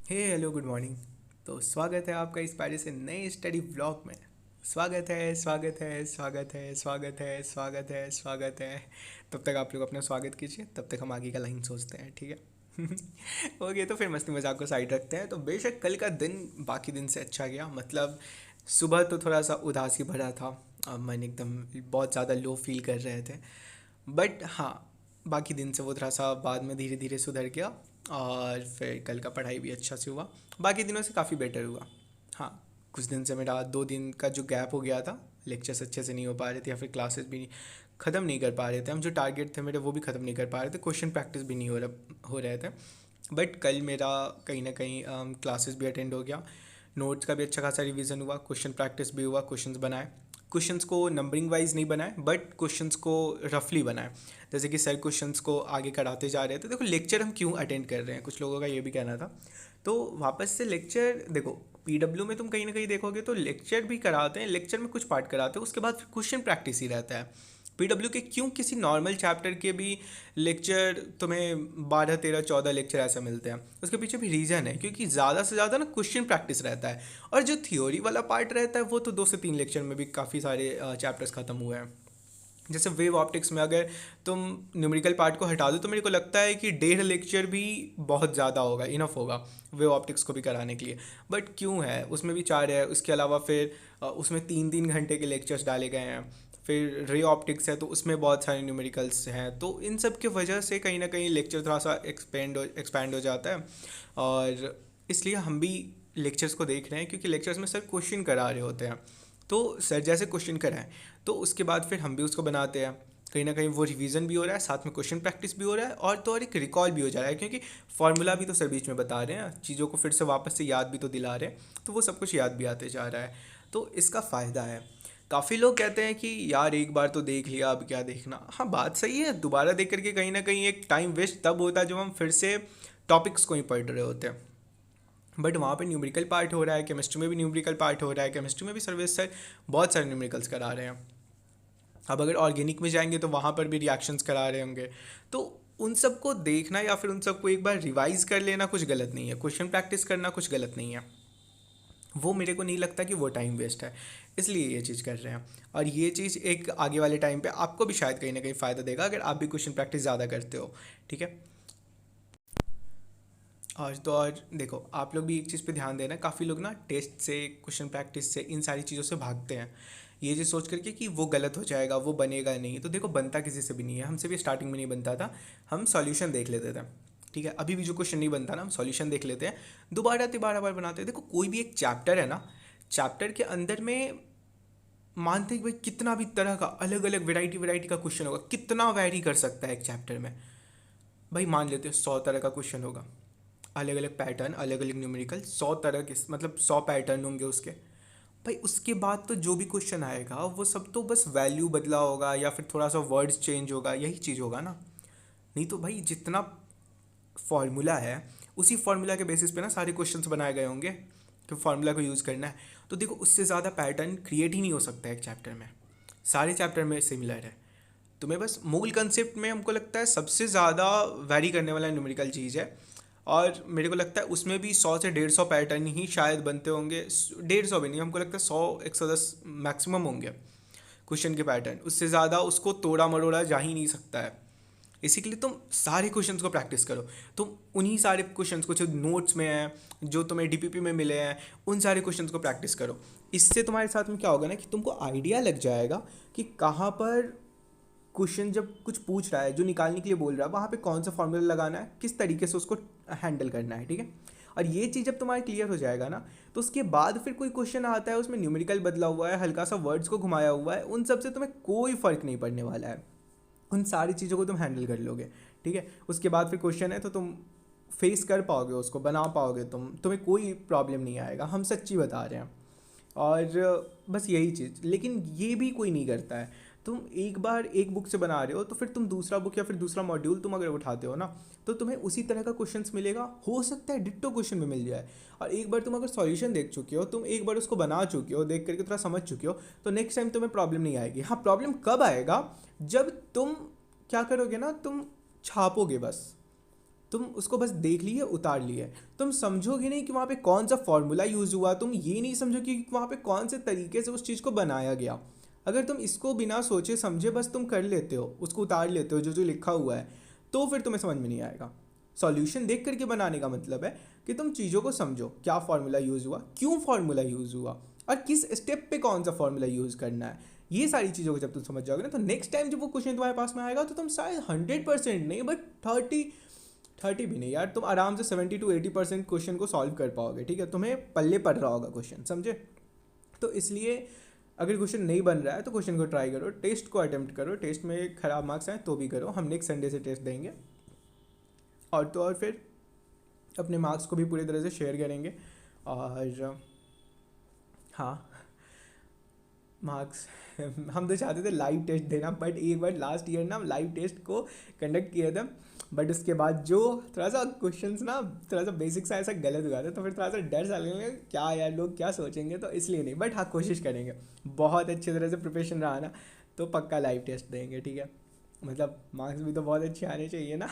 हे hello good morning. तो स्वागत है आपका इस पारी से नए स्टडी व्लॉग में। स्वागत है स्वागत है स्वागत है स्वागत है स्वागत है स्वागत है। तब तक आप लोग अपना स्वागत कीजिए, तब तक हम आगे का लाइन सोचते हैं, ठीक है। ओके, तो फिर मस्ती मजाक को साइड रखते हैं। तो बेशक कल का दिन बाकी दिन से अच्छा गया। मतलब सुबह तो थोड़ा सा उदासी भरा था, मन एकदम बहुत ज़्यादा लो फील कर रहे थे। बट हाँ, बाकी दिन से वो थोड़ा सा बाद में धीरे धीरे सुधर गया। और फिर कल का पढ़ाई भी अच्छा से हुआ, बाकी दिनों से काफ़ी बेटर हुआ। हाँ, कुछ दिन से मेरा 2 दिन का जो गैप हो गया था, लेक्चर्स अच्छे से नहीं हो पा रहे थे या फिर क्लासेस भी ख़त्म नहीं कर पा रहे थे हम, जो टारगेट थे मेरे वो भी ख़त्म नहीं कर पा रहे थे, क्वेश्चन प्रैक्टिस भी नहीं हो रहे थे। बट कल मेरा कहीं ना कहीं क्लासेस भी अटेंड हो गया, नोट्स का भी अच्छा खासा रिवीजन हुआ, क्वेश्चन प्रैक्टिस भी हुआ, क्वेश्चंस बनाए। क्वेश्चंस को नंबरिंग वाइज नहीं बनाए बट क्वेश्चंस को रफली बनाए। जैसे कि सर क्वेश्चंस को आगे कराते जा रहे थे। देखो लेक्चर हम क्यों अटेंड कर रहे हैं, कुछ लोगों का ये भी कहना था। तो वापस से लेक्चर देखो, पीडब्ल्यू में तुम कहीं ना कहीं देखोगे तो लेक्चर भी कराते हैं, लेक्चर में कुछ पार्ट कराते हैं, उसके बाद फिर क्वेश्चन प्रैक्टिस ही रहता है। पीडब्ल्यू के क्यों किसी नॉर्मल चैप्टर के भी लेक्चर तुम्हें 12 13 14 लेक्चर ऐसा मिलते हैं, उसके पीछे भी रीज़न है, क्योंकि ज़्यादा से ज़्यादा ना क्वेश्चन प्रैक्टिस रहता है। और जो थ्योरी वाला पार्ट रहता है वो तो 2 से 3 लेक्चर में भी काफ़ी सारे चैप्टर्स ख़त्म हुए हैं। जैसे वेव ऑप्टिक्स में अगर तुम न्यूमेरिकल पार्ट को हटा दो तो मेरे को लगता है कि 1.5 लेक्चर भी बहुत ज़्यादा होगा, इनफ होगा वेव ऑप्टिक्स को भी कराने के लिए। बट क्यों है, उसमें भी 4 है, उसके अलावा फिर उसमें 3 3 घंटे के लेक्चर्स डाले गए हैं। फिर रे ऑप्टिक्स है तो उसमें बहुत सारे न्यूमेरिकल्स हैं, तो इन सब की वजह से कहीं ना कहीं लेक्चर थोड़ा सा एक्सपेंड हो जाता है। और इसलिए हम भी लेक्चर्स को देख रहे हैं, क्योंकि लेक्चर्स में सर क्वेश्चन करा रहे होते हैं। तो सर जैसे क्वेश्चन कराएं तो उसके बाद फिर हम भी उसको बनाते हैं। कहीं ना कहीं वो रिवीजन भी हो रहा है, साथ में क्वेश्चन प्रैक्टिस भी हो रहा है, और तो और एक रिकॉल भी हो जा रहा है, क्योंकि फॉर्मूला भी तो सर बीच में बता रहे हैं, चीज़ों को फिर से वापस से याद भी तो दिला रहे हैं, तो वो सब कुछ याद भी आते जा रहा है। तो इसका फ़ायदा है। काफ़ी लोग कहते हैं कि यार एक बार तो देख लिया, अब क्या देखना। हाँ, बात सही है, दोबारा देख करके कहीं ना कहीं एक टाइम वेस्ट तब होता है जब हम फिर से टॉपिक्स को ही पढ़ रहे होते हैं। बट वहाँ पे न्यूमेरिकल पार्ट हो रहा है, केमिस्ट्री में भी न्यूमेरिकल पार्ट हो रहा है, केमिस्ट्री में भी सर्विस सर बहुत सारे न्यूमेरिकल्स करा रहे हैं। अब अगर ऑर्गेनिक में जाएंगे तो वहाँ पर भी रिएक्शंस करा रहे होंगे। तो उन सबको देखना या फिर उन सबको एक बार रिवाइज कर लेना कुछ गलत नहीं है, क्वेश्चन प्रैक्टिस करना कुछ गलत नहीं है। वो मेरे को नहीं लगता कि वो टाइम वेस्ट है, इसलिए ये चीज़ कर रहे हैं। और ये चीज़ एक आगे वाले टाइम पे आपको भी शायद कहीं ना कहीं फ़ायदा देगा, अगर आप भी क्वेश्चन प्रैक्टिस ज़्यादा करते हो, ठीक है। और तो और देखो, आप लोग भी एक चीज़ पे ध्यान देना, काफ़ी लोग ना टेस्ट से, क्वेश्चन प्रैक्टिस से, इन सारी चीज़ों से भागते हैं, ये चीज़ सोच करके कि वो गलत हो जाएगा, वो बनेगा नहीं। तो देखो, बनता किसी से भी नहीं है, हमसे भी स्टार्टिंग में नहीं बनता था। हम सॉल्यूशन देख लेते थे, ठीक है। अभी भी जो क्वेश्चन नहीं बनता ना, हम सॉल्यूशन देख लेते हैं, दोबारा तिबारा बार बनाते हैं। देखो, कोई भी एक चैप्टर है ना, चैप्टर के अंदर में मानते हैं कि भाई कितना भी तरह का अलग अलग वैरायटी वैरायटी का क्वेश्चन होगा, कितना वैरी कर सकता है एक चैप्टर में। भाई मान लेते हैं 100 तरह का क्वेश्चन होगा, अलग अलग पैटर्न, अलग अलग न्यूमेरिकल, 100 तरह के, मतलब 100 पैटर्न होंगे उसके। भाई उसके बाद तो जो भी क्वेश्चन आएगा वो सब तो बस वैल्यू बदला होगा या फिर थोड़ा सा वर्ड्स चेंज होगा, यही चीज़ होगा ना। नहीं तो भाई जितना फॉर्मूला है उसी फॉर्मूला के बेसिस पे ना सारे क्वेश्चंस बनाए गए होंगे, तो फार्मूला को यूज़ करना है। तो देखो, उससे ज़्यादा पैटर्न क्रिएट ही नहीं हो सकता है एक चैप्टर में, सारे चैप्टर में सिमिलर है। तुम्हें बस मूल कंसेप्ट में हमको लगता है सबसे ज़्यादा वैरी करने वाला न्यूमेरिकल चीज़ है। और मेरे को लगता है उसमें भी 100 से 150 पैटर्न ही शायद बनते होंगे, 150 भी नहीं, हमको लगता है 100 110 मैक्सिमम होंगे क्वेश्चन के पैटर्न, उससे ज़्यादा उसको तोड़ा मरोड़ा जा ही नहीं सकता है। इसी के लिए तुम सारे क्वेश्चंस को प्रैक्टिस करो। तुम उन्हीं सारे क्वेश्चंस को जो नोट्स में है, जो तुम्हें डीपीपी में मिले हैं, उन सारे क्वेश्चंस को प्रैक्टिस करो। इससे तुम्हारे साथ में क्या होगा ना, कि तुमको आइडिया लग जाएगा कि कहाँ पर क्वेश्चन जब कुछ पूछ रहा है, जो निकालने के लिए बोल रहा है, वहाँ पे कौन सा फॉर्मूला लगाना है, किस तरीके से उसको हैंडल करना है, ठीक है। और ये चीज़ जब तुम्हारा क्लियर हो जाएगा ना, तो उसके बाद फिर कोई क्वेश्चन आता है उसमें न्यूमेरिकल बदला हुआ है, हल्का सा वर्ड्स को घुमाया हुआ है, उन सब से तुम्हें कोई फ़र्क नहीं पड़ने वाला है। उन सारी चीज़ों को तुम हैंडल कर लोगे, ठीक है। उसके बाद फिर क्वेश्चन है तो तुम फेस कर पाओगे, उसको बना पाओगे, तुम्हें कोई प्रॉब्लम नहीं आएगा, हम सच्ची बता रहे हैं। और बस यही चीज़, लेकिन ये भी कोई नहीं करता है। तुम एक बार एक बुक से बना रहे हो तो फिर तुम दूसरा बुक या फिर दूसरा मॉड्यूल तुम अगर उठाते हो ना, तो तुम्हें उसी तरह का क्वेश्चंस मिलेगा, हो सकता है डिट्टो क्वेश्चन में मिल जाए। और एक बार तुम अगर सॉल्यूशन देख चुके हो, तुम एक बार उसको बना चुके हो, देख करके थोड़ा समझ चुके हो, तो नेक्स्ट टाइम तुम्हें प्रॉब्लम नहीं आएगी। हाँ, प्रॉब्लम कब आएगा, जब तुम क्या करोगे ना, तुम छापोगे बस, तुम उसको बस देख लिए, उतार लिए। तुम समझोगे नहीं कि वहाँ पे कौन सा फॉर्मूला यूज़ हुआ, तुम ये नहीं समझोगे कि वहाँ पे कौन से तरीके से उस चीज़ को बनाया गया। अगर तुम इसको बिना सोचे समझे बस तुम कर लेते हो, उसको उतार लेते हो जो जो लिखा हुआ है, तो फिर तुम्हें समझ में नहीं आएगा। सॉल्यूशन देख करके बनाने का मतलब है कि तुम चीज़ों को समझो, क्या फार्मूला यूज़ हुआ, क्यों फार्मूला यूज़ हुआ, और किस स्टेप पे कौन सा फार्मूला यूज़ करना है। ये सारी चीज़ों को जब तुम समझ जाओगे ना, तो नेक्स्ट टाइम जब वो क्वेश्चन तुम्हारे पास में आएगा तो तुम शायद 100% नहीं, बट 30 भी नहीं यार, तुम आराम से 70 to 80% क्वेश्चन को सॉल्व कर पाओगे। ठीक है, तुम्हें पल्ले पड़ रहा होगा क्वेश्चन, समझे। तो इसलिए अगर क्वेश्चन नहीं बन रहा है तो क्वेश्चन को ट्राई करो, टेस्ट को अटेम्प्ट करो, टेस्ट में ख़राब मार्क्स आए तो भी करो, हम नेक्स्ट संडे से टेस्ट देंगे। और तो और फिर अपने मार्क्स को भी पूरी तरह से शेयर करेंगे। और हाँ, मार्क्स हम तो चाहते थे लाइव टेस्ट देना, बट एक बार लास्ट ईयर ना हम लाइव टेस्ट को कंडक्ट किए थे, बट उसके बाद जो थोड़ा सा क्वेश्चंस ना थोड़ा सा बेसिक सा ऐसा गलत हुआ था, तो फिर थोड़ा सा डर सा लगने लगा, क्या यार लोग क्या सोचेंगे, तो इसलिए नहीं। बट हाँ, कोशिश करेंगे, बहुत अच्छी तरह से प्रिपरेशन रहा ना तो पक्का लाइव टेस्ट देंगे। ठीक है, मतलब मार्क्स भी तो बहुत अच्छे आने चाहिए ना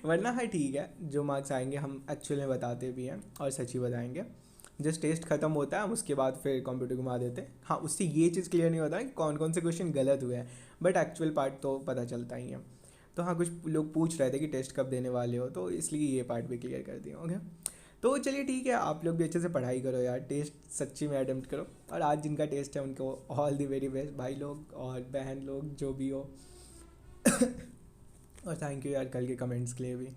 वरना हाँ ठीक है, जो मार्क्स आएंगे हम एक्चुअल में बताते भी हैं और सच ही बताएंगे। जस्ट टेस्ट खत्म होता है, हम उसके बाद फिर कंप्यूटर घुमा देते हैं। हाँ, उससे ये चीज़ क्लियर नहीं होता है कि कौन कौन से क्वेश्चन गलत हुए हैं, बट एक्चुअल पार्ट तो पता चलता ही है। तो हाँ, कुछ लोग पूछ रहे थे कि टेस्ट कब देने वाले हो, तो इसलिए ये पार्ट भी क्लियर कर दिया। ओके, तो चलिए ठीक है, आप लोग भी अच्छे से पढ़ाई करो यार, टेस्ट सच्ची में अटेम्प्ट करो। और आज जिनका टेस्ट है उनको ऑल दी वेरी बेस्ट, भाई लोग और बहन लोग जो भी हो और थैंक यू यार कल के कमेंट्स के लिए भी।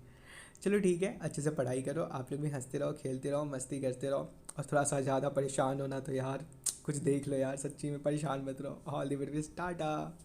चलो ठीक है, अच्छे से पढ़ाई करो, आप लोग भी हंसते रहो, खेलते रहो, मस्ती करते रहो। और थोड़ा सा ज़्यादा परेशान होना तो यार कुछ देख लो यार, सच्ची में परेशान मत रहो। All the very best, Tata.